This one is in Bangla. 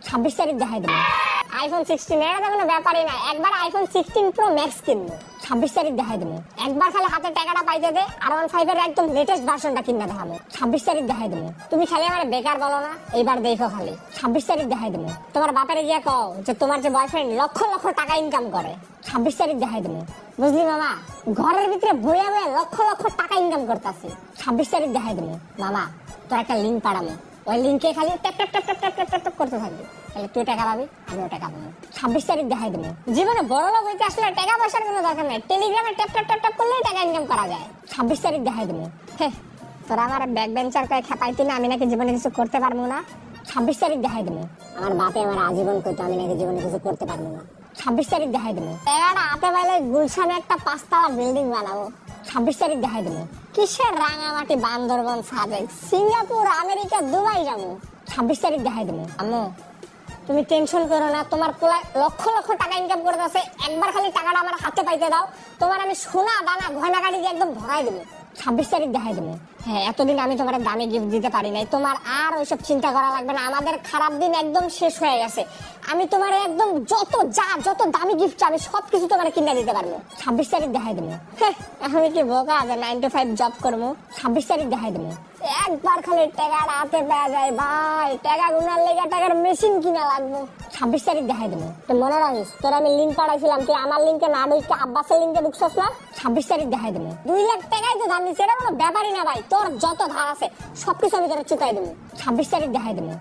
26 তারিখ দেখাই দেবো। আইফোন 16 এটা তো কোনো ব্যাপারই না, একবার আইফোন 16 প্রো ম্যাক্স কিনবো। 26 তারিখ দেখাই দেবো। একবার খালি হাতে টাকাটা পাইতে দে, R15 এর একদম লেটেস্ট ভার্সনটা কিনে দেখাবো। 26 তারিখ দেখাই দেবো। তুমি খালি আমার বেকার বলো না, এইবার দেখো খালি। 26 তারিখ দেখাই দেবো। তোমার বাপের গিয়ে কও যে তোমার যে বয়ফ্রেন্ড লক্ষ লক্ষ টাকা ইনকাম করে। 26 তারিখ দেখাই দেবো। বুঝলি মামা, ঘরের ভিতরে বইয়া বইয়া লক্ষ লক্ষ টাকা ইনকাম করতেছে। 26 তারিখ দেখাই দেবো। মামা তোর একটা লিঙ্ক পাঠাবো, ওই লিঙ্কে খালি tap tap tap tap tap tap করতে থাকবি, তাহলে তুই টাকা পাবি, আমিও টাকা পাবো। 26 তারিখ দেখাই দেবো। জীবনে বড় লোক হইতে আসলে টাকা পয়সার কোনো দরকার নেই, টেলিগ্রামে ট্যাপ ট্যাপ ট্যাপ ট্যাপ করলেই টাকা ইনকাম করা যায়। 26 তারিখ দেখাই দেবো। হ্যাঁ, তোরা আমার ব্যাক বেঞ্চার করে খেপাইতি না, আমি নাকি জীবনে কিছু করতে পারবো না। 26 তারিখ দেখাই দেবো। আমার বাপে আমার আজীবন করতো, আমি নাকি জীবনে কিছু করতে পারবো না। 26 তারিখ দেখাই দেবো। টাকাটা হাতে পাইলে গুলশানে একটা 5 তলা বিল্ডিং বানাবো। 26 তারিখ দেখাই দেবো। কিসের Rangamati, Bandarban, Sajek, Singapore, America, Dubai যাবো। 26 তারিখ দেখাই দেবো। আম্মু তুমি টেনশন করো না, তোমার পোলা লক্ষ লক্ষ টাকা ইনকাম করে আছে, একবার খালি টাকাটা আমার হাতে পাইতে দাও, তোমার আমি সোনা দানা গয়না গাড়ি দিয়ে একদম ভরাই দেবো। 26 তারিখ দেখাই দেবো। হ্যাঁ, এতদিন আমি তোমার দামি গিফট দিতে পারি নাই, তোমার আর ওইসব চিন্তা করা লাগবে না, আমাদের খারাপ দিন একদম শেষ হয়ে গেছে। আমি তোমার একদম যত দামি গিফট আমি সবকিছু তোমার কিনে দিতে পারবো। 26 তারিখ দেখাই দেবো। হ্যাঁ, এখন কি বোকা যে 9 to 5 জব করবো। 26 তারিখ দেখাই দেবো। একবার খালি টাকাটা হাতে পাওয়া যায় ভাই, টাকা গুনার লেগে টাকার মেশিন কিনা লাগবে। 26 তারিখ দেখাই দেবো। তো মনে রাখিস, তোর আমি লিঙ্ক পাঠাইছিলাম, তুই আমার লিঙ্কে না ঢুকে আব্বাসের লিঙ্কে ঢুকছস না। 26 তারিখ দেখাই দেবো। 2 লাখ টাকাই তো ধার নিচ্ছে, এটা কোনো ব্যাপারই না ভাই, তোর যত ধার আছে সবকিছু আমি তোর চুকাই দেবো। 26 তারিখ দেখাই দেবো।